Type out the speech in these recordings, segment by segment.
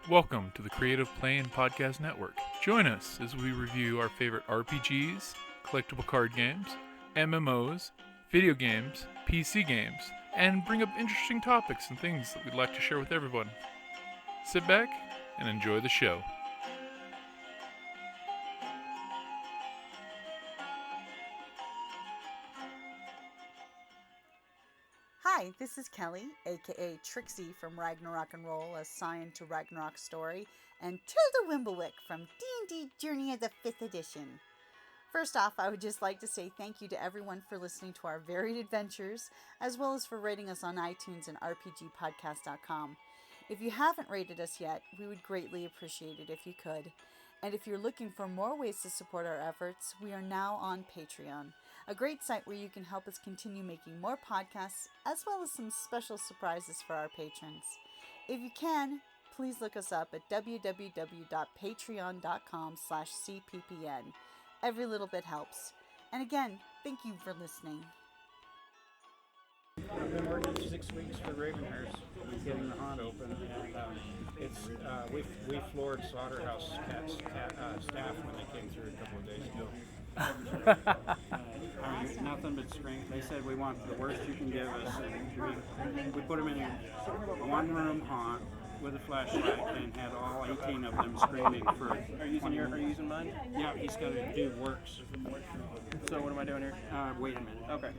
Welcome to the Creative Play and Podcast Network. Join us as we review our favorite RPGs, collectible card games, MMOs, video games, PC games, and bring up interesting topics and things that we'd like to share with everyone. Sit back and enjoy the show. Hi, this is Kelly, aka Trixie from Ragnarok and Roll, a Scion to Ragnarok story, and Tilda Wimblewick from D&D Journey of the 5th Edition. First off, I would just like to say thank you to everyone for listening to our varied adventures, as well as for rating us on iTunes and rpgpodcast.com. If you haven't rated us yet, we would greatly appreciate it if you could. And if you're looking for more ways to support our efforts, we are now on Patreon, a great site where you can help us continue making more podcasts, as well as some special surprises for our patrons. If you can, please look us up at www.patreon.com/cppn. Every little bit helps. And again, thank you for listening. I've been working 6 weeks for Ravenhurst, getting the haunt open, and we floored slaughterhouse staff when they came through a couple of days ago. Nothing but scream. They said we want the worst you can give us, and we put them in one room haunt with a flashlight and had all 18 of them screaming for. Are you using mine? Yeah, he's got to do works. So what am I doing here? Wait a minute. Okay.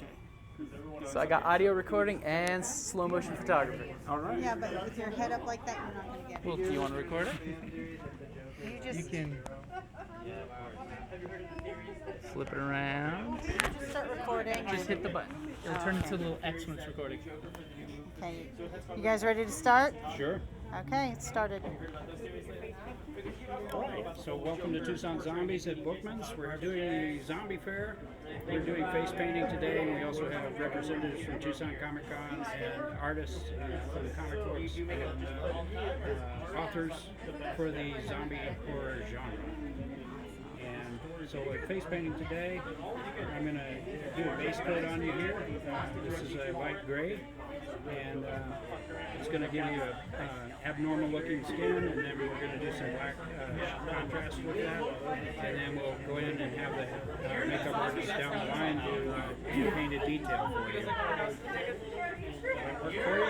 So I got audio recording and slow motion photography. All right. Yeah, but with your head up like that, you're not going to get it. Well, do you want to record it? You can flip it around. just start recording. Just hit the button. It'll turn into a little X when it's recording. Okay, you guys ready to start? Sure. Okay, it started. All right, so welcome to Tucson Zombies at Bookmans. We're doing a zombie fair. We're doing face painting today. We also have representatives from Tucson Comicon and artists from the comic books and authors for the zombie horror genre. And so we're face painting today. I'm going to do a base coat on you here. This is a light gray. And it's going to give you a abnormal looking skin, and then we're going to do some black contrast with that, and then we'll go in and have the makeup artist down the line do painted detail for you. Work for you?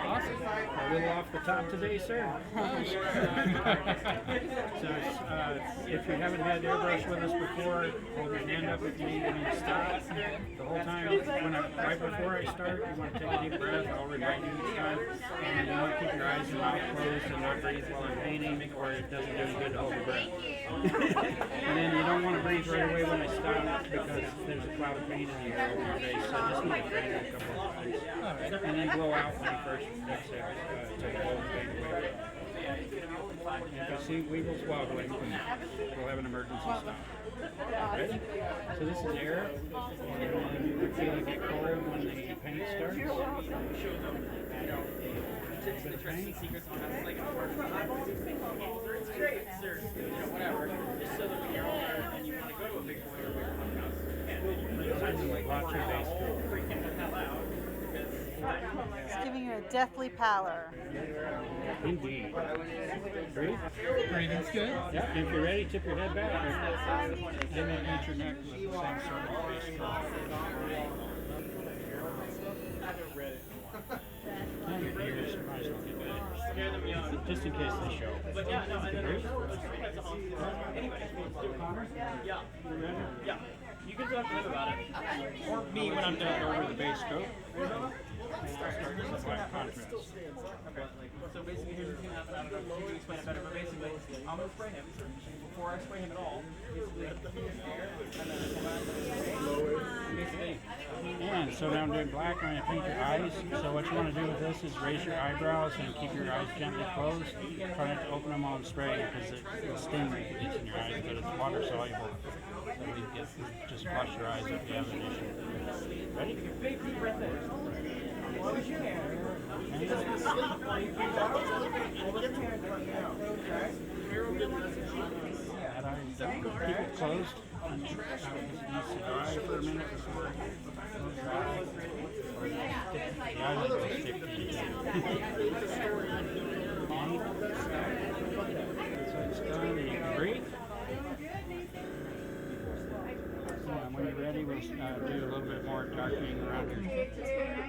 Awesome. A little off the top today, sir. So if you haven't had airbrush with us before, hold your hand up if you need me to stop. The whole time, right before I start, you want to take a deep breath. I'll remind you each time. And you want to keep your eyes and mouth closed and not breathe while I'm painting, or it doesn't do good to hold your breath. And then you don't want to breathe right away when I stop because there's a cloud of paint in the air over your face. So just need to breathe a couple of times. And then blow out when you first exhale to blow the paint away. And if you see weevils wobbling, we'll have an emergency stop. Ready? So this is air, and then you feel it get cold when the paint starts. It's giving you a deathly pallor. Indeed. Breathe. Breathing's good. Yeah, if you're ready, tip your head back. Then paint your neck with the same sort of base color. Your ears, your eyes don't get bad. Just in case they show. But yeah, no, anyway, yeah. Yeah. You can talk to him about it. Or me when I'm done over the base coat. And I'll start with the black contrast. Okay. So basically here's what's going to happen. I don't know if you can explain it better, but basically I'm going to spray him. Before I spray him at all, and so now I'm doing black, I'm going to paint your eyes. So what you want to do with this is raise your eyebrows and keep your eyes gently closed. Try not to open them while I'm spraying because it'll sting if it gets in your eyes, but it's water soluble. So just flush your eyes if you have an issue. Ready? Big deep breath in. Close your hand. Keep it closed. It needs to dry for a minute before it goes dry. Or the eyelid will stick to you. done, and you can breathe. And when you're ready, we'll do a little bit more darkening around your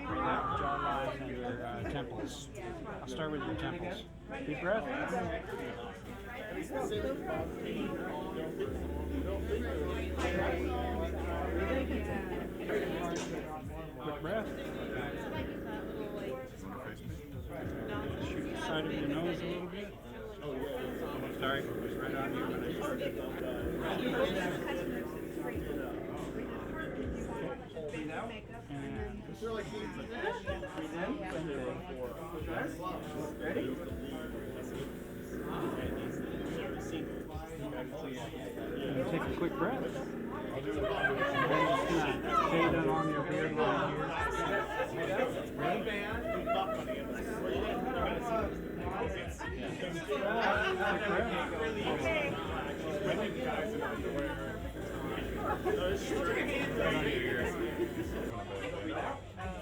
jawline and your temples. I'll start with your temples. Deep breath. Quick breath. Shoot the side of your nose a little bit. Sorry, it was right on you when I started. And ready? Take a quick breath. And then just gonna fade along your beard line here. Ready? Quick breath.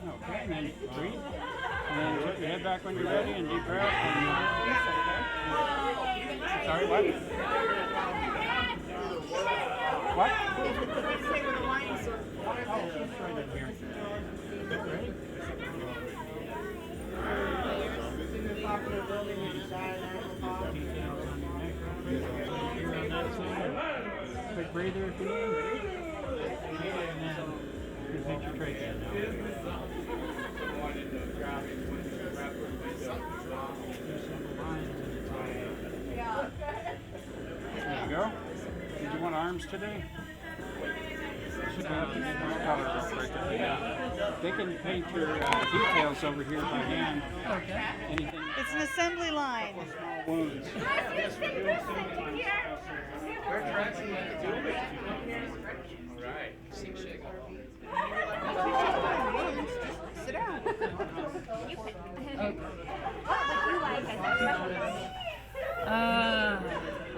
Okay, and then breathe. And then tip your head back when you're ready and deep breath. And, sorry, what? What? Oh, she's right in here. Ready? Quick breather if you need. And then you take your trachea now. There you go. Did you want arms today? Should have to get more color real quick. They can paint your details over here by hand. Okay. Anything. It's an assembly line. Small wounds. Sit down.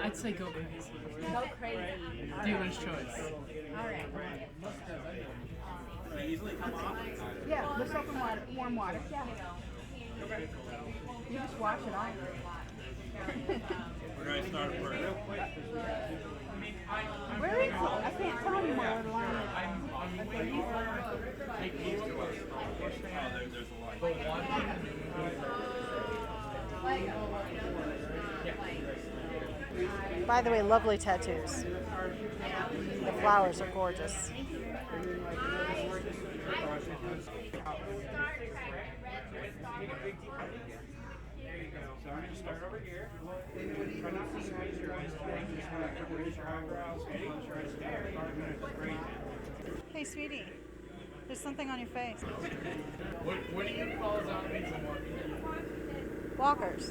I'd say go crazy. Go crazy. Dealer's choice. All right. Yeah, the soap and water, warm water. Yeah. You just wash it off. We're going to start work. Where is it? I can't tell anymore where the line is. By the way, lovely tattoos. The flowers are gorgeous. So I'm going to start over here. Try not to squeeze your eyes. Just want to raise your eyebrows and close your eyes down. 5 minutes. Breathe. Hey, sweetie. There's something on your face. What do you call zombies and Walkers.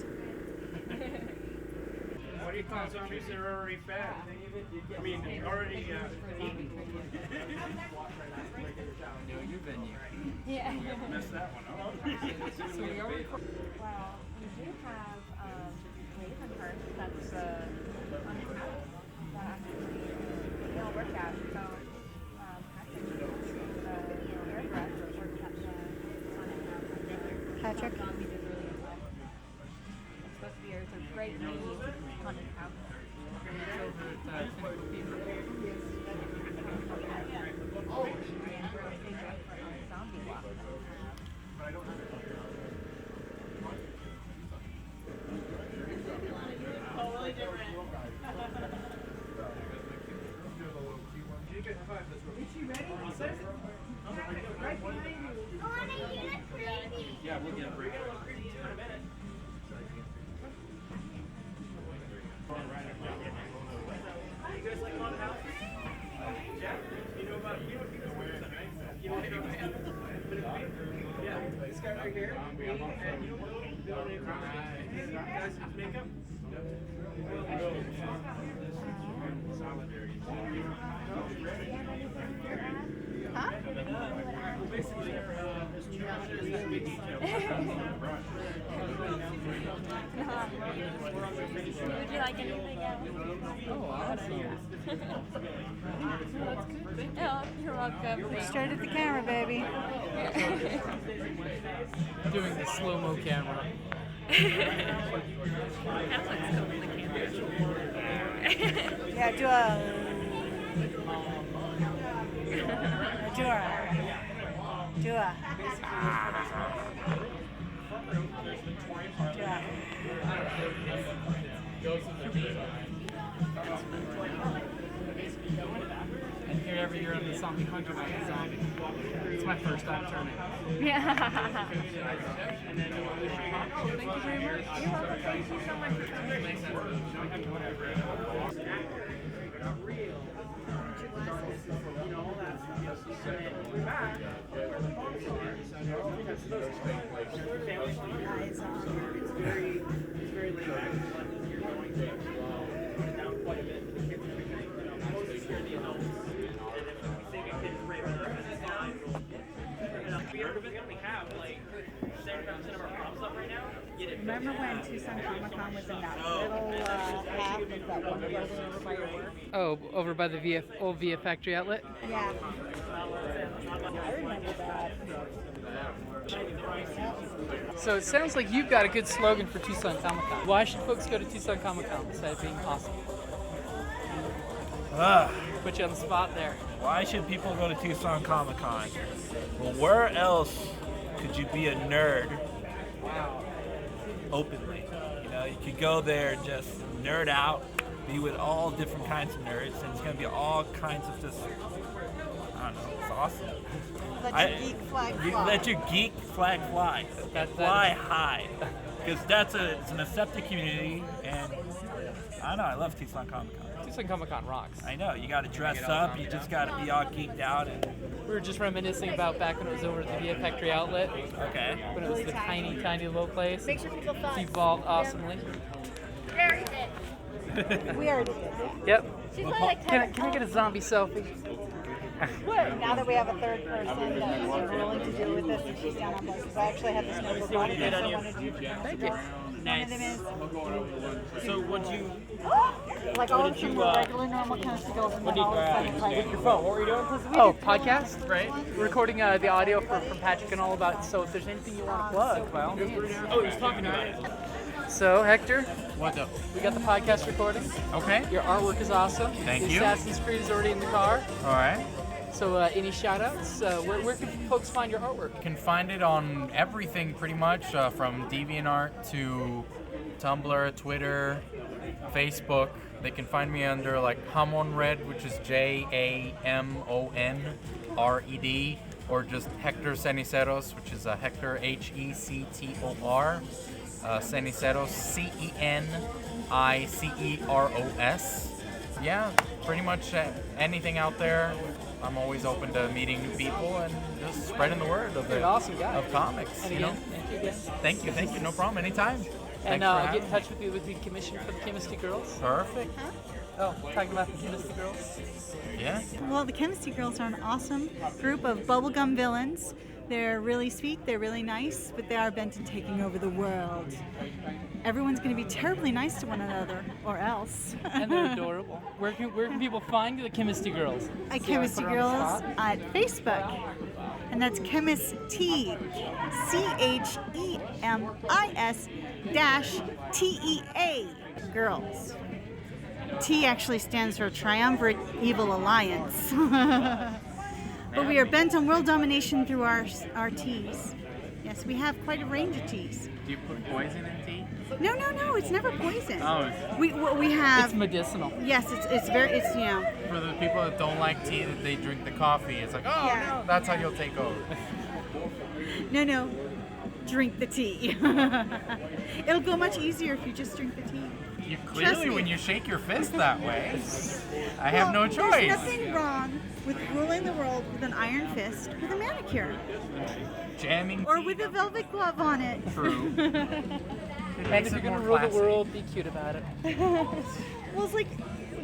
What do you call zombies that are already fat? I mean, already eaten. know your venue? Yeah. Messed that one up. So we are recording. Well, we do have Ravenhurst that's on the house that actually it'll work out. So Patrick. Zombie did really well. It's supposed to be it's a great mini haunted house. It's over at Clinical Fever. Zombie walk. Yeah, we'll get a break. You guys like haunted houses? Jeff, you know about yeah, this guy right here. And you know what? Guys use makeup? Huh? Basically, there's two brushes and big detail. Would you like anything else? Oh, awesome. Oh, you're welcome. Straight at the camera, baby. Doing the slow-mo camera. Yeah, do a. Do a. Do a. And here every year on the Zombie Hunter like a zombie. It's my first time turning. Yeah. Remember when Tucson Comicon was in that little half of that one building over by your work? Oh, over by the old VF factory outlet? Yeah. I remember that. So it sounds like you've got a good slogan for Tucson Comicon. Why should folks go to Tucson Comicon besides being awesome? Put you on the spot there. Why should people go to Tucson Comicon? Well, where else could you be a nerd openly? You know, you could go there and just nerd out, be with all different kinds of nerds, and it's going to be all kinds of just, I don't know, it's awesome. Let your geek flag fly. Let your geek flag fly. Fly high. Because it's an accepted community, and I don't know, I love Tucson Comicon. Tucson Comicon rocks. I know, you got to dress up, you just got to be all geeked out. And We were just reminiscing about back when it was over at the VF factory outlet. okay. When it was the tiny, tiny little place. Make sure people It's thought. evolved awesomely. We already did. Yep. She's like Can I get a zombie selfie? now that we have a third person that's willing to deal with this, and she's down on board. Because I actually have this notebook on it, so I wanted you to Thank you. One of them is So would you? like all of them were regular, normal kind of stills, and then all of a sudden it's like Your phone. What were you doing? Oh, podcast, right? We're recording the audio from Patrick and all about. So if there's anything you want to plug, by all means. Oh, he's talking about it. So Hector, What's up? we got the podcast recording. Okay. Your artwork is awesome. Thank the you. Assassin's Creed is already in the car. All right. So any shout outs? Where can folks find your artwork? You can find it on everything pretty much, from DeviantArt to Tumblr, Twitter, Facebook. They can find me under like Hamonred, which is JAMONRED, or just Hector Ceniceroes, which is Hector HECTOR, Ceniceroes CENICEROS. Yeah, pretty much anything out there. I'm always open to meeting new people and just spreading the word of You're an awesome guy. of comics. And you again, know? thank you again. Thank you, no problem, anytime. And Thanks for I'll get having in touch with you with the commission for the Chemis-tea girls. Perfect. Oh, talking about the Chemis-tea girls. Yeah. Well, the Chemis-tea girls are an awesome group of bubblegum villains. They're really sweet, they're really nice, but they are bent on taking over the world. Everyone's going to be terribly nice to one another, or else. And they're adorable. Where can people find the Chemis-tea girls? At See how I Chemis-tea put her on the Girls spot? at Facebook. And that's Chemis-tea. CHEMIS-TEA. Girls. T actually stands for Triumvirate Evil Alliance. But we are bent on world domination through our teas. Yes, we have quite a range of teas. Do you put poison in tea? No, it's never poison. Oh. We have. It's medicinal. Yes, it's you know. For the people that don't like tea, that they drink the coffee, it's like, oh Yeah. no, that's how you'll take over. No, drink the tea. It'll go much easier if you just drink the tea. You Trust clearly, me. when you shake your fist that way, I have no There's choice. nothing wrong with ruling the world with an iron fist with a manicure. Jamming Or tea. with a velvet glove on it. True. It And makes if it you're more gonna rule classy. the world, be cute about it. Well, it's like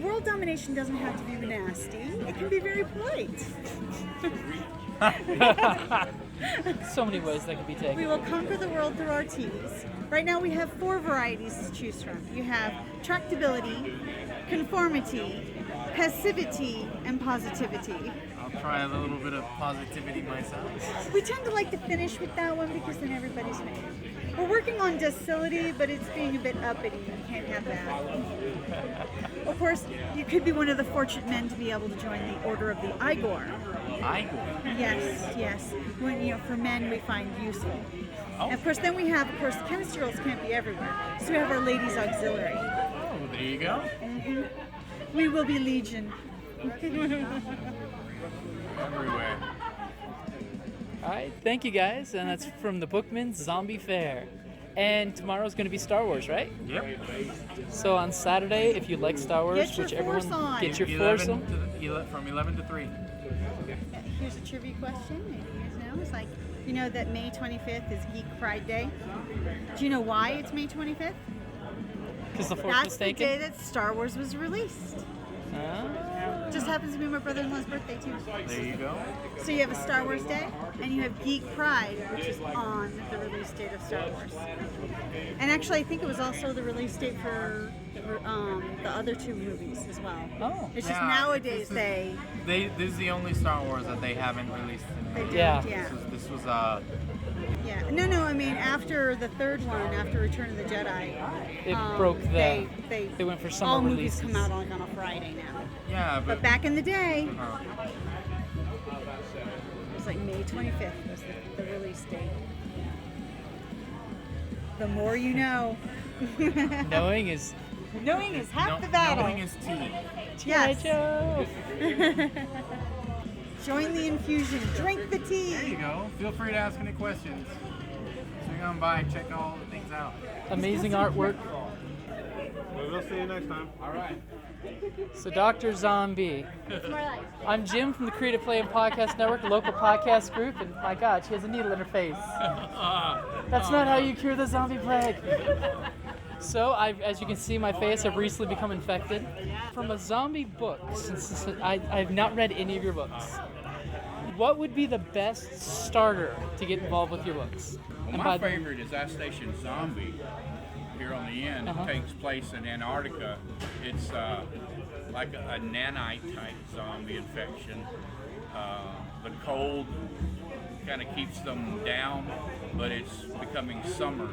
world domination doesn't have to be nasty. It can be very polite. So many ways that can be We taken. will conquer the world through our teas. Right now we have 4 varieties to choose from. You have tractability, conformity, passivity, and positivity. I'll try a little bit of positivity myself. We tend to like to finish with that one because then everybody's made. We're working on docility, but it's being a bit uppity. You can't have that. Of course, you could be one of the fortunate men to be able to join the Order of the Igor. Igor? Yes. When, for men we find useful. And of course, then we have, the Ceniceroes can't be everywhere. So we have our Ladies Auxiliary. Oh, there you go. Mm-hmm. We will be Legion. Everywhere. All right, thank you guys, and that's from the Bookmans Zombie Fair. And tomorrow's going to be Star Wars, right? Yep. So on Saturday, if you like Star Wars, Get your which everyone force on. get your force on. From 11 to 3. Here's a trivia question. Maybe you guys know. It's like, you know that May 25th is Geek Pride Day? Do you know why it's May 25th? Because the force That's was the taken? day that Star Wars was released. Just happens to be my brother-in-law's birthday too. There you go. So you have a Star Wars Day, and you have Geek Pride, which is on the release date of Star Wars. And actually, I think it was also the release date for the other two movies as well. Oh. It's just nowadays this is the only Star Wars that they haven't released. Yeah. This was Yeah. No, I mean, after the third one, after Return of the Jedi, It broke the. They went for summer all releases. movies come out on a Friday now. Yeah, But back in the day, it was like May 25th was the release date. The more you know. Knowing is half the battle. Knowing is tea. Yes. Joe. Join the infusion. Drink the tea. There you go. Feel free to ask any questions. Swing on by, check all the things out. Amazing artwork. We'll see you next time. All right. So Dr. Zombie. I'm Jim from the Creative Play and Podcast Network, a local podcast group, and my God, she has a needle in her face. That's not how you cure the zombie plague. So, as you can see, my face, I've recently become infected from a zombie book. Since I've not read any of your books. What would be the best starter to get involved with your books? Well, my favorite is Tucson Zombie. Here on the end, it takes place in Antarctica. It's like a nanite type zombie infection. The cold kind of keeps them down, but it's becoming summer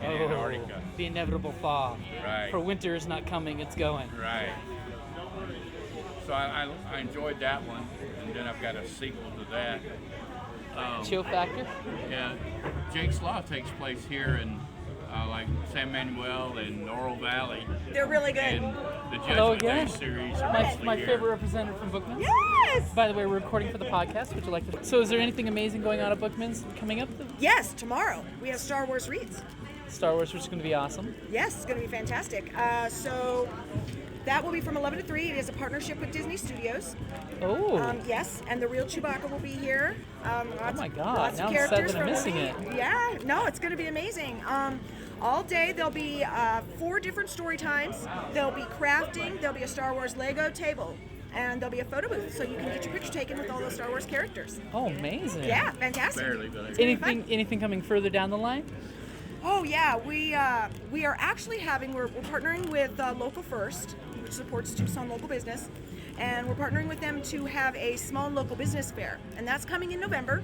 in Antarctica. The inevitable thaw. Right. For winter is not coming, it's going. Right. So I enjoyed that one, and then I've got a sequel to that. Chill Factor? Yeah. Jake's Law takes place here in like San Manuel and Laurel Valley. They're really good. And the Hello Judgment Day again. series are My mostly here. favorite representative from Bookmans. Yes! By the way, we're recording for the podcast. Would you like to? So, is there anything amazing going on at Bookmans coming up? Yes, tomorrow we have Star Wars Reads. Star Wars, which is going to be awesome. Yes, it's going to be fantastic. So that will be from 11 to 3. It is a partnership with Disney Studios. Oh. Yes, and the real Chewbacca will be here. Oh my God! Lots Now of I'm sad characters that I'm from missing the it. movie. Yeah, no, it's going to be amazing. All day there'll be 4 different story times. There'll be crafting. There'll be a Star Wars Lego table. And there'll be a photo booth, so you can get your picture taken with all those Star Wars characters. Oh, amazing! Yeah, fantastic. Barely, but It's gonna be fun. Anything coming further down the line? Oh yeah, we are actually we're partnering with Local First, which supports Tucson local business, and we're partnering with them to have a small local business fair, and that's coming in November.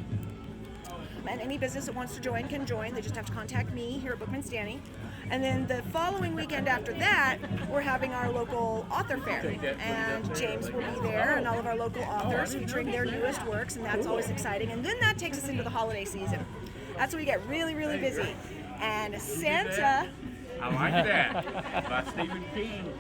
And any business that wants to join can join. They just have to contact me here at Bookmans Danny. And then the following weekend after that, we're having our local author fair, and James will be there, and all of our local authors featuring their newest works, and that's always exciting. And then that takes us into the holiday season. That's when we get really, really busy. And Santa. I like that. By Stephen King.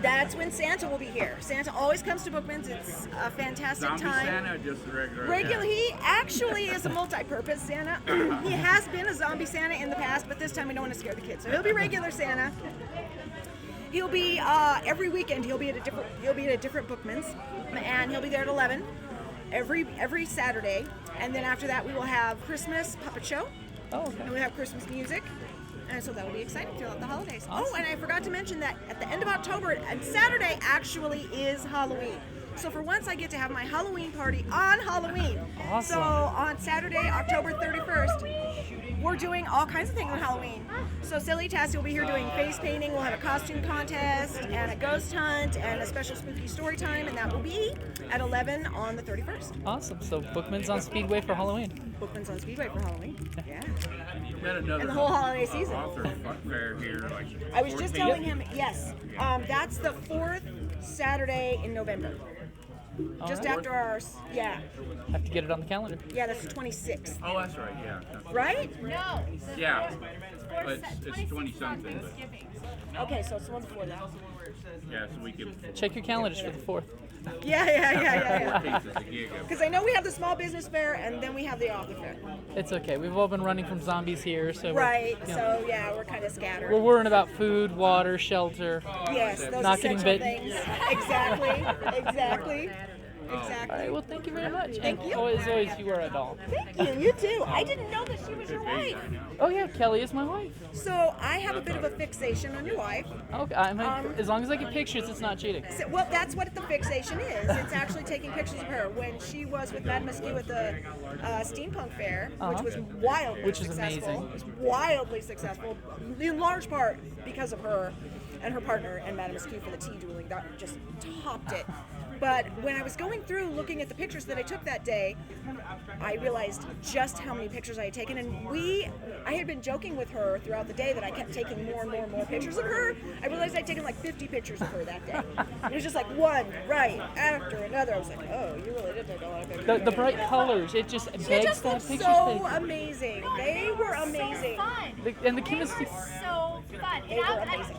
That's when Santa will be here. Santa always comes to Bookmans. It's a fantastic Zombie time. Santa or just the regular? Regular, he actually is a multi-purpose Santa. He has been a zombie Santa in the past, but this time we don't want to scare the kids, so he'll be regular Santa. He'll be every weekend. He'll be at a different Bookmans, and he'll be there at 11 every Saturday. And then after that, we will have Christmas puppet show. Oh, okay. And we have Christmas music. And so that will be exciting throughout the holidays. Awesome. Oh, and I forgot to mention that at the end of October, and Saturday actually is Halloween. So for once, I get to have my Halloween party on Halloween. Awesome. So on Saturday, October 31st, we're doing all kinds of things on Halloween. So Silly Tassie will be here doing face painting. We'll have a costume contest and a ghost hunt and a special spooky story time, and that will be at 11 on the 31st. Awesome. So Bookmans on Speedway for Halloween. Bookmans on Speedway for Halloween. Yeah. Got another And the whole holiday season. Author fair here, like. I was just 14th? telling him, yes. That's the 4th Saturday in November. Just Alright. after ours, yeah. Have to get it on the calendar. Yeah, that's the 26th. Oh, that's right. Yeah. Right? No. Yeah. But it's 20 something. Okay, so it's the one before that. Yeah, so we can. Check your calendars for the 4th. Yeah. 14th is a gig. Because I know we have the small business fair and then we have the author fair. It's okay. We've all been running from zombies here, so Right. We're, So yeah, we're kind of scattered. we're worrying about food, water, shelter. Yes, those not getting essential bitten. things. Exactly. All right. Well, thank you very much. Thank And you. always, you are a doll. Thank you. You too. I didn't know that she was your wife. Oh yeah, Kelly is my wife. So I have a bit of a fixation on your wife. Okay. As long as I get pictures, it's not cheating. Well, that's what the fixation is. It's actually taking pictures of her when she was with Madame Mesquite at the steampunk fair, which was wildly Which is successful. amazing. It was wildly successful, in large part because of her and her partner and Madame Mesquite for the tea dueling. That just topped it. But when I was going through looking at the pictures that I took that day, I realized just how many pictures I had taken. And I had been joking with her throughout the day that I kept taking more and more and more pictures of her. I realized I'd taken like 50 pictures of her that day. It was just like one right after another. I was like, oh, you really did take a lot of pictures. The bright colors, it just She begs just that looked picture so taken. amazing. They were amazing. And the Chemis-tea. So fun. They were amazing.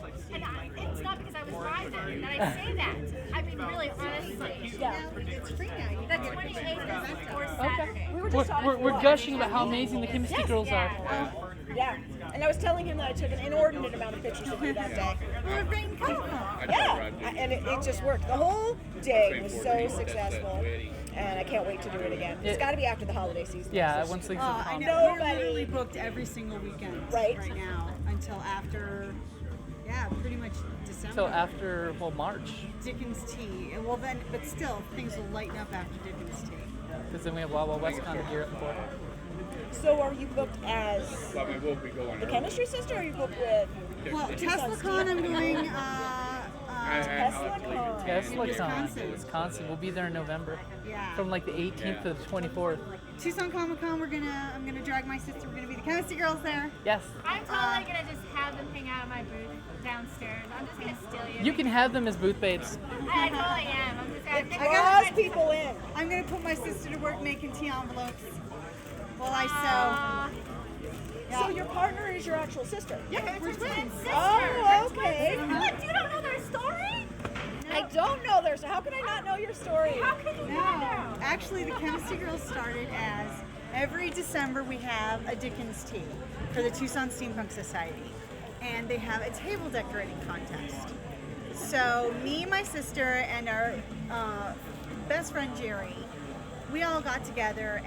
It's not because I was riding that I say that. I mean, really, honestly. Yeah. It's free now. The 28th is before Saturday. We were just talking We're gushing about how amazing the Chemis-tea girls are. Yeah. And I was telling him that I took an inordinate amount of pictures of you that day. Well, Rain Comic-Con. Yeah. And it just worked. The whole day was so successful. And I can't wait to do it again. It's got to be after the holiday season. Yeah, once things have I calmed. know. We're Nobody- literally booked every single weekend Right. now until after, pretty much December. Until after, March. Dickens Tea. And well then, but still, things will lighten up after Dickens Tea. Because then we have Wild Wild West Con to gear up for. So are you booked as Well, we will be going. the chemistry sister or are you booked with Well, Tucson TeslaCon, I'm doing, TeslaCon, Wisconsin. We'll be there in November. Yeah. From like the 18th to the 24th. Tucson Comicon, I'm gonna drag my sister. We're gonna be the Chemis-tea girls there. Yes. I'm totally gonna just have them hang out at my booth downstairs. I'm just gonna steal you. You can have them as booth babes. I totally am. I'm just gonna. I draws people in? I'm gonna put my sister to work making tea envelopes while I sew. So your partner is your actual sister? Yeah, we're twins. Oh, okay. What? You don't know their story? I don't know there, so how can I not know your story? How could you not know? Actually, the Chemis-tea girls started as every December we have a Dickens tea for the Tucson Steampunk Society, and they have a table decorating contest. So me, my sister, and our best friend Jerry, we all got together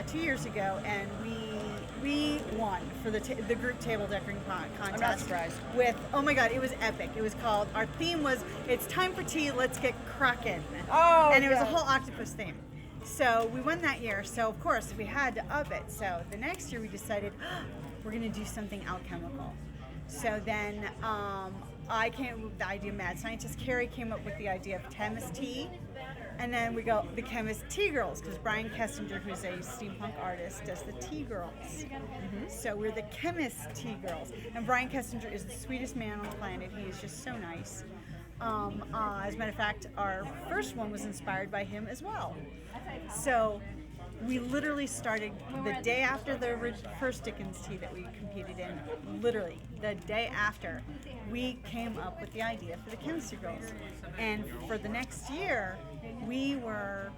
2 years ago, and we won for the group table decorating contest. I'm not surprised. With, oh my god, it was epic. It was called, our theme was, it's time for tea, let's get crackin'. Oh, And it was a yeah. whole octopus theme. So we won that year, so of course we had to up it. So the next year we decided, we're gonna do something alchemical. So then I came up with the idea, Mad Scientist Carrie came up with the idea of Chemis-tea. And then we go the Chemis-tea girls, because Brian Kessinger, who's a steampunk artist, does the tea girls. So we're the Chemis-tea girls. And Brian Kessinger is the sweetest man on the planet. He is just so nice. As a matter of fact, our first one was inspired by him as well. So we literally started the day after the first Dickens tea that we competed in. Literally, the day after, we came up with the idea for the Chemis-tea girls. And for the next year, we were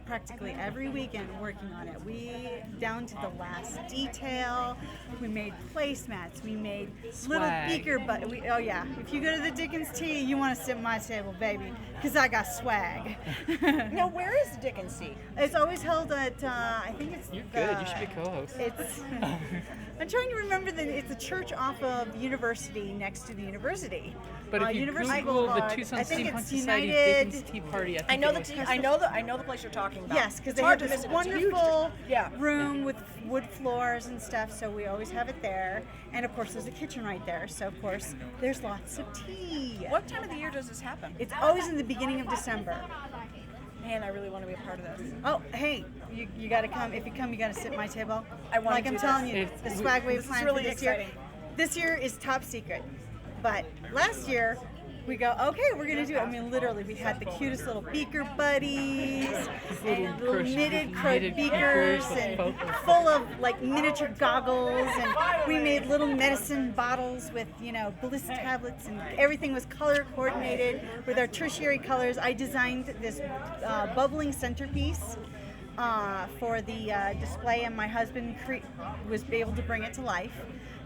practically every weekend working on it. We down to the last detail. We made placemats. We made little Swag. beaker, but oh yeah. If you go to the Tucsn, you want to sit at my table, baby, because I got swag. Now, where is the Tucsn? It's always held at I think it's. You're good. You should be co-host. It's. I'm trying to remember that it's a church off of University, next to the university. But if you University Google the Boulevard, Tucson I think Steampunk it's Society United. Dickens Tea Party, I know the place you're talking about. Yes, because It's they hard have to this miss it. It's huge. wonderful Yeah. room with wood floors and stuff, so we always have it there. And of course, there's a kitchen right there, so of course, there's lots of tea. What time of the year does this happen? It's always in the beginning of December. Man, I really want to be a part of this. Oh, hey, you got to come. If you come, you got to sit at my table. I want Like to I'm do telling this. you, the swag we This is planned really for this exciting. year. This year is top secret, but last year we go, okay, we're gonna do it. I mean, literally, we had the cutest little beaker buddies and little knitted beakers and full of like miniature goggles, and we made little medicine bottles with bliss tablets, and everything was color coordinated with our tertiary colors. I designed this bubbling centerpiece for the display, and my husband was able to bring it to life.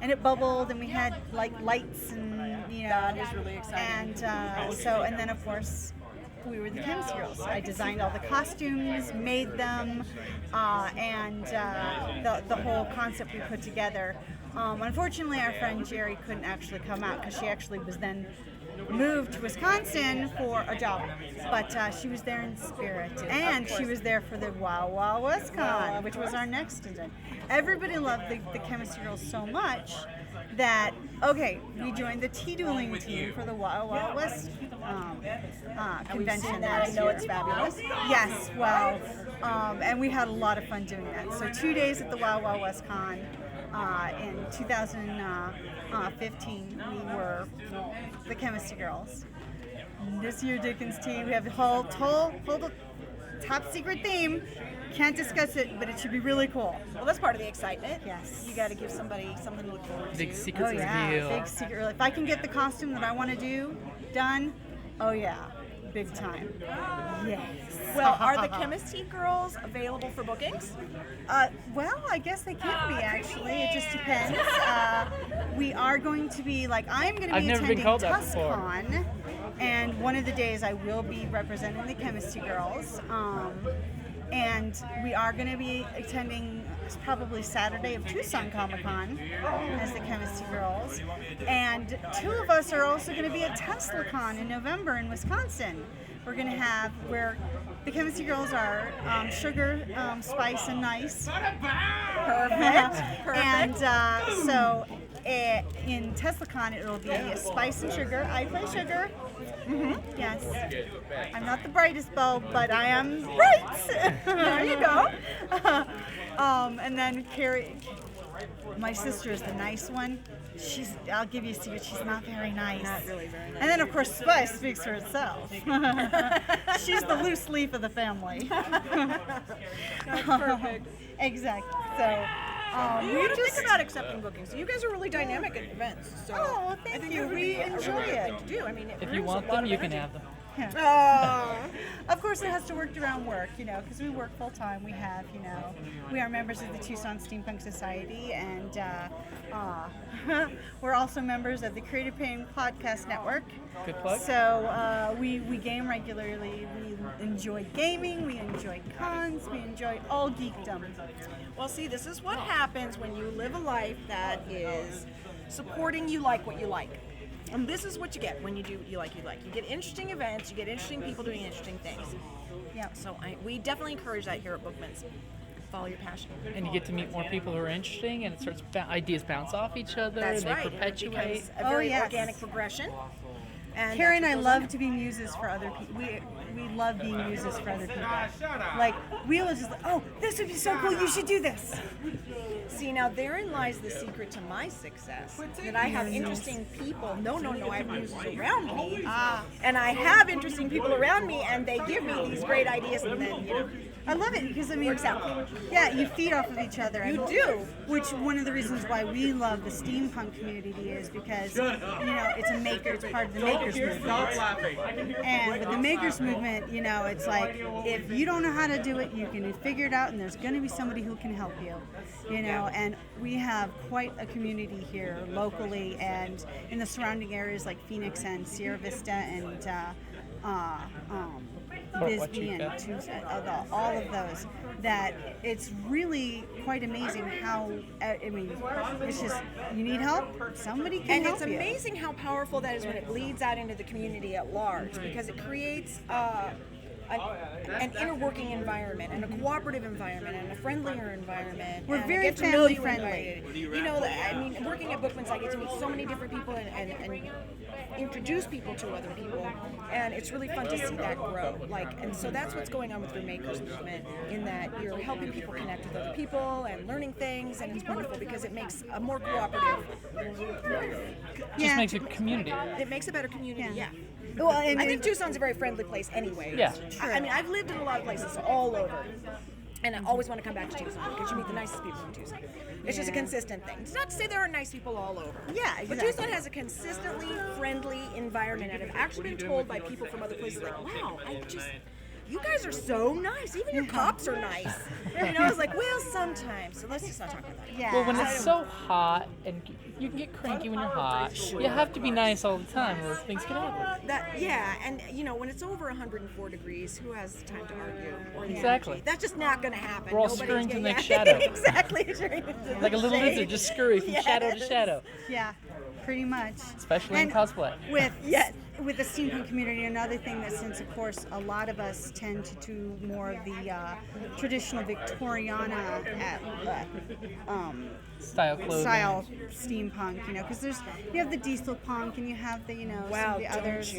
And it bubbled, and we had like lights, and That is really exciting. And then of course we were the Chemis-tea. I designed all the costumes, made them, and the whole concept we put together. Unfortunately, our friend Jerry couldn't actually come out because she actually was then moved to Wisconsin for a job, but she was there in spirit, and she was there for the Wow Wow WestCon, which was our next event. Everybody loved the Chemis-tea so much that we joined the tea dueling team for the Wow Wow West convention. I know it's fabulous. Yes, well, and we had a lot of fun doing that. So 2 days at the Wow Wow WestCon in 2015, we were the Chemis-tea girls. This year, Tucsn, we have the whole top secret theme. Can't discuss it, but it should be really cool. Well, that's part of the excitement. Yes. You got to give somebody something to look forward to. Big secret reveal. Big secret reveal. If I can get the costume that I want to do done, big time. Yes. Well, are the Chemis-tea girls available for bookings? Well, I guess they can be, actually. It just depends. We are going to be, I'm going to be attending Tucson, and one of the days I will be representing the Chemis-tea girls. And we are going to be attending probably Saturday of Tucson Comicon as the Chemis-tea girls. And 2 of us are also going to be at TeslaCon in November in Wisconsin. We're going to have where the Chemis-tea girls are sugar, spice, and nice. Perfect. And so in TeslaCon it will be spice and sugar. I play sugar. Yes. I'm not the brightest bulb, but I am bright. There you go. And then Carrie, my sister, is the nice one. I'll give you a secret, she's not very nice. Not really very nice. And then, of course, Spice speaks for itself. She's the loose leaf of the family. That's perfect. Exactly. So, we just think about accepting bookings. You guys are really dynamic at events. So well, thank you. We enjoy it. To do. I mean, If you want them, you can have them. Of course, it has to work around work, because we work full time. We have, we are members of the Tucson Steampunk Society, and we're also members of the Creative Pain Podcast Network. Good plug. So we game regularly. We enjoy gaming. We enjoy cons. We enjoy all geekdom. Well, see, this is what happens when you live a life that is supporting you like what you like. And this is what you get when you do what you like. You get interesting events, you get interesting people doing interesting things. Yeah. So we definitely encourage that here at Bookmans. Follow your passion. And you get to meet more people who are interesting, and it starts ideas bounce off each other, That's and they right. perpetuate. It becomes a very organic progression. And Karen and I that's what love goes to be muses for other people. We love being muses for other people. Like, we will just this would be so cool, you should do this. See, now therein lies the secret to my success. That I have interesting people. No, I have muses around me. And I have interesting people around me, and they give me these great ideas, and then, I love it because, I mean, Works out. yeah, you feed off of each other. You do. Which one of the reasons why we love the steampunk community is because, you know, it's part of the makers movement. And with the makers movement, you know, it's like, if you don't know how to do it, you can figure it out, and there's going to be somebody who can help you, you know. And we have quite a community here locally and in the surrounding areas like Phoenix and Sierra Vista and Bisbee and Tucson, all of those, that it's really quite amazing how, I mean, it's just, you need help, somebody can help you. And it's amazing how powerful that is when it bleeds out into the community at large, because it creates an inner working environment and a cooperative environment and a friendlier environment. We're and very get to know family you friendly. You know, I mean, working at Bookmans, I get to meet so many different people and introduce people to other people, and it's really fun to see that grow. And so that's what's going on with your makers movement, in that you're helping people connect with other people and learning things, and it's wonderful because it makes a more cooperative. Just makes a community. It makes a better community. Yeah. Well, and I think Tucson's a very friendly place anyway. Yeah. I mean, I've lived in a lot of places all over, and I always want to come back to Tucson because you meet the nicest people in Tucson. It's just a consistent thing. It's not to say there are nice people all over. Yeah, exactly. But Tucson has a consistently friendly environment, and I've actually been told by people from other places, like, wow, you guys are so nice. Even your cops are nice. And I was like, well, sometimes. So let's just not talk about that. Yeah. Well, when it's so hot, and you can get cranky when you're hot, you have to be nice all the time, or things can happen. And you know, when it's over 104 degrees, who has the time to argue? Or the Exactly. energy? That's just not going to happen. We're all Nobody's scurrying to the gonna- next shadow. Exactly. Like a little lizard, just scurry from shadow to shadow. Yeah, pretty much. Especially in cosplay. With the steampunk community, another thing that, since of course a lot of us tend to do more of the traditional Victoriana style clothing, style steampunk, you know, because you have the diesel punk and you have the, you know, some of the others.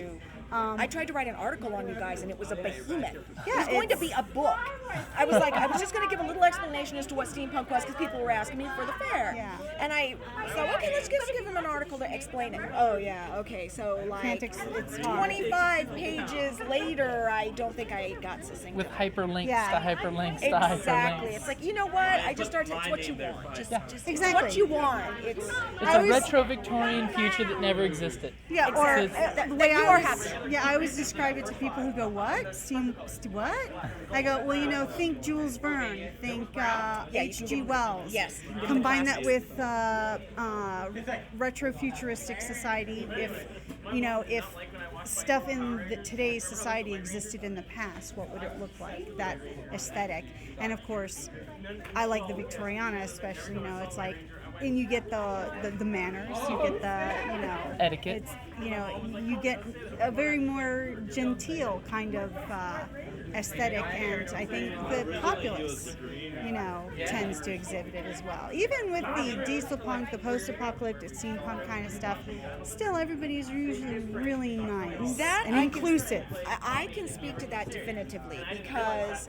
I tried to write an article on you guys, and it was a behemoth. Yeah, it was going to be a book. I was just going to give a little explanation as to what steampunk was, because people were asking me for the fair. Yeah. And I thought, okay, let's give them an article to explain it. Oh yeah, okay. So like, it's 25 pages later, I don't think I got succinct. with hyperlinks to hyperlinks to Exactly. hyperlinks. It's like, you know what? I just started. It's what you want. Just exactly. It's what you want. It's a retro Victorian future that never existed. Yeah, Exactly. or that you are happy. Yeah, I always describe it to people who go, what? What? I go, well, you know, think Jules Verne, think H.G. Wells. Yes. Combine that with retro-futuristic society. If stuff in today's society existed in the past, what would it look like? That aesthetic. And of course, I like the Victoriana, especially. You know, it's like, and you get the manners, you get the, you know, etiquette. It's, you know, you get a very more genteel kind of aesthetic, and I think the populace, you know, tends to exhibit it as well. Even with the diesel punk, the post-apocalyptic steampunk kind of stuff, still everybody's usually really nice and inclusive. I can speak to that definitively, because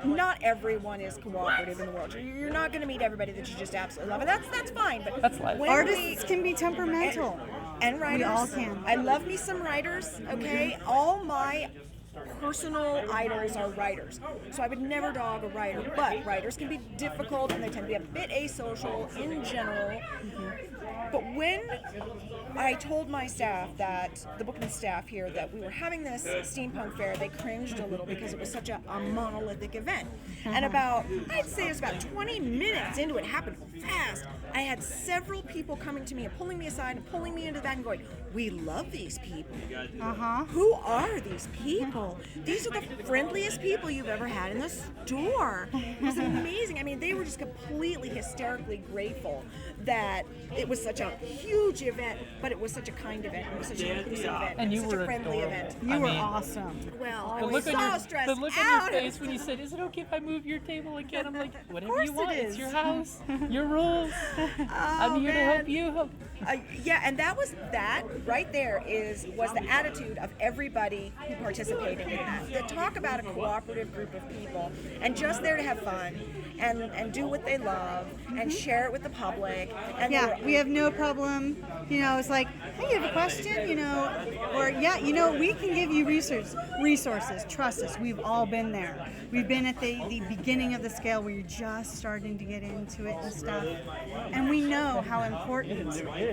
not everyone is cooperative in the world. You're not going to meet everybody that you just absolutely love, and that's fine. But that's life. Artists can be temperamental. And writers. We all can. I love me some writers, okay? All my personal idols are writers. So I would never dog a writer, but writers can be difficult and they tend to be a bit asocial in general. But when I told my staff, that the Bookmans staff here, that we were having this steampunk fair, they cringed a little because it was such a monolithic event. And I'd say it was about 20 minutes into it, happened fast. I had several people coming to me and pulling me aside and pulling me into that and going, we love these people. Who are these people? These are the friendliest people you've ever had in the store. It was amazing. I mean, they were just completely hysterically grateful that it was such a huge event, but it was such a kind event. It was such an inclusive event. And you such were a friendly adorable. event. You were awesome. Well, I The was look so on your, stressed the look out. on your face when you said, "Is it okay if I move your table again?" I'm like, "Whatever course you want. it It's is. your house, your rules. I'm here to help you." Yeah, and that right there was the attitude of everybody who participated in that. To talk about a cooperative group of people and just there to have fun and do what they love and share it with the public. And we have no problem You know, it's like, hey, you have a question, you know, or yeah, you know, we can give you resources. Trust us, we've all been there. We've been at the beginning of the scale where you're just starting to get into it and stuff, and we know how important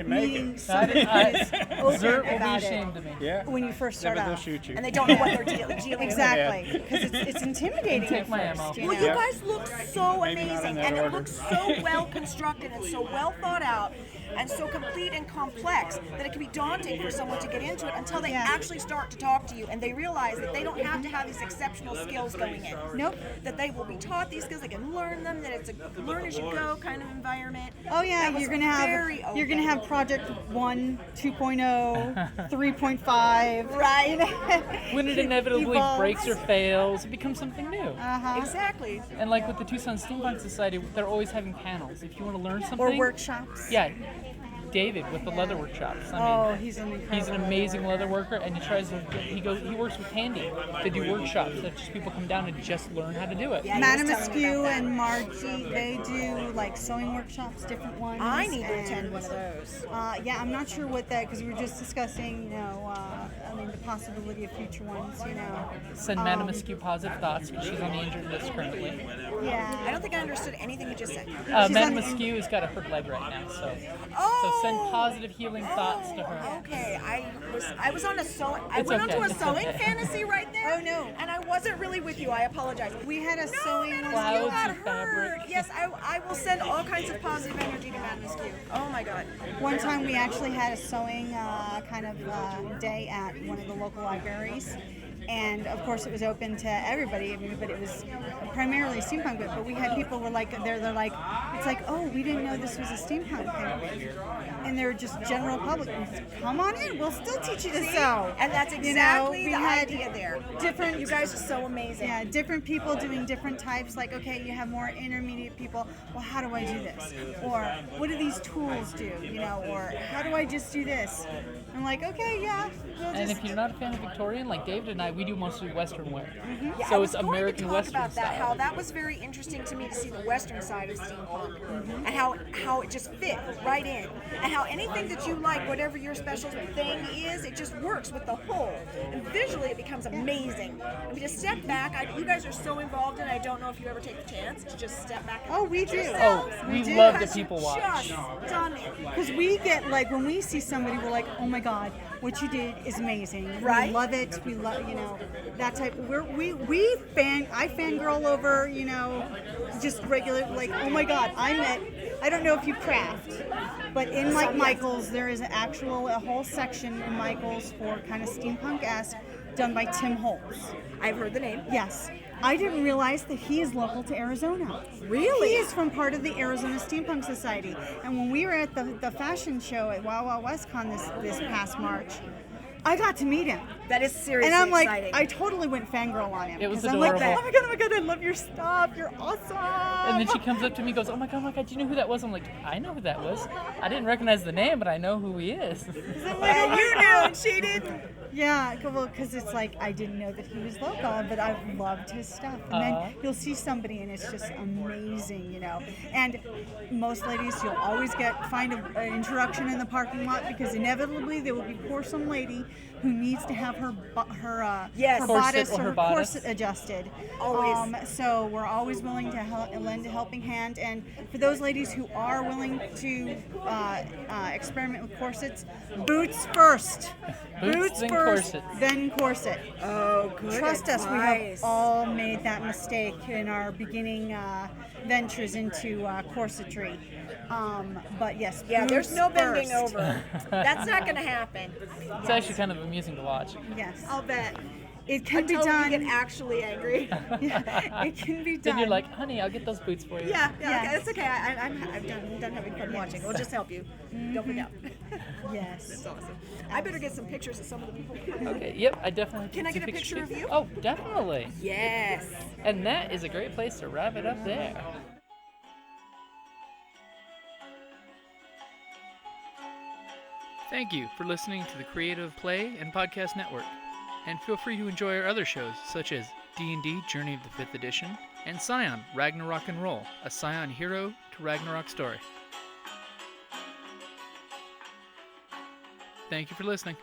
meeting somebody who is open about it when you first start They'll out. shoot you. And they don't know what they're dealing with. Exactly, because it's intimidating Take at my first. ammo. You Well, know? you guys look so Maybe not in amazing, that and it order. looks so well constructed and so well thought out and so complete and complex that it can be daunting for someone to get into it until they actually start to talk to you and they realize that they don't have to have these exceptional skills going in. Nope. That they will be taught these skills, they can learn them, that it's a learn as you go kind of environment. Oh yeah, That was you're gonna very have Project 1, 2.0, 3.5, right? When it inevitably Evolves. breaks or fails, it becomes something new. Exactly. And like with the Tucson Steampunk Society, they're always having panels. If you want to learn something, Or workshops. Yeah, David with the leather workshops. I mean, He's an incredible he's an amazing leather worker, and he works with Handy to do workshops that just people come down and just learn how to do it. Madam Askew and Margie, they do like sewing workshops, different ones. I need to attend one of those. Yeah, I'm not sure what that, because we were just discussing, you know, I mean, the possibility of future ones, you know. Send Madam Askew positive thoughts because she's on the injured list currently. Yeah. I don't think I understood anything you just said. Madam Askew has got a hurt leg right now, so send positive healing thoughts to her. Okay, I was on a sewing. I It's went okay. onto a It's sewing okay. fantasy right there. Oh, no. And I wasn't really with you. I apologize. We had a sewing Madam one. Askew Clouds got of hurt. fabric. Yes, I will send all kinds of positive energy to Madam Askew. Oh my God. One time we actually had a sewing kind of day at one of the local libraries. And of course it was open to everybody. I mean, but it was primarily steampunk. But we had people were like, they're like, it's like, oh, we didn't know this was a steampunk thing. And they're just general public. Come on in, we'll still teach you to sew. And that's You know, exactly we the had idea there. different. You guys are so amazing. Yeah, different people doing different types. Like, okay, you have more intermediate people. Well, how do I do this? Or what do these tools do? You know, or how do I just do this? I'm like, okay, yeah. We'll And just, if you're not a fan of Victorian, like David and I, we do mostly Western wear. Yeah, So I it's was going American to talk Western about that, style. how that was very interesting to me to see the Western side of steampunk, and how it just fit right in, and how anything that you like, whatever your special thing is, it just works with the whole, and visually it becomes amazing. I mean, just step back. You guys are so involved in it, I don't know if you ever take the chance to just step back. And we do. yourselves. Oh, we do. love that Because people you've watch. just done it. because we get like when we see somebody, we're like, oh my god, what you did is amazing. Right. We love it. We love, you know, that type. I fangirl over, you know, just regular, like, oh my god, I don't know if you craft, but in like Michael's there is a whole section in Michael's for kind of steampunk-esque, done by Tim Holtz. I've heard the name. Yes. I didn't realize that he is local to Arizona. Really? He is from part of the Arizona Steampunk Society. And when we were at the fashion show at Wild Wild West Con this past March, I got to meet him. That is seriously And I'm like, exciting. I totally went fangirl on him. It was 'cause I'm like, adorable. oh my god, I love your stuff. You're awesome. And then she comes up to me and goes, oh my god, do you know who that was? I'm like, I know who that was. I didn't recognize the name, but I know who he is. And you knew and she didn't. Yeah, well, because it's like I didn't know that he was local, but I've loved his stuff. And then you'll see somebody, and it's just amazing, you know. And most ladies, you'll always find an introduction in the parking lot, because inevitably there will be some lady who needs to have her bodice or her corset adjusted. Always. So we're always willing to lend a helping hand. And for those ladies who are willing to experiment with corsets, boots first. Boots, then first, corset. then corset. Oh, good Trust us, we advice. have all made that mistake in our beginning ventures into corsetry. But yes, Yeah, there's boots no bending first. over. That's not going to happen. It's actually kind of amusing to watch. Yes, I'll bet. it can be Until done. you get actually angry. Yeah, it can be done. Then you're like, honey, I'll get those boots for you. Yeah, Yes. okay, that's okay. I'm done having fun watching. We'll just help you. Don't freak out. Yes. That's awesome. I better get some pictures of some of the people. Okay, yep, I definitely Can I some get a picture of pictures. you? Oh, definitely. Yes. And that is a great place to wrap it up there. Thank you for listening to the Creative Play and Podcast Network. And feel free to enjoy our other shows, such as D&D Journey of the 5th Edition and Scion Ragnarok and Roll, a Scion hero to Ragnarok story. Thank you for listening.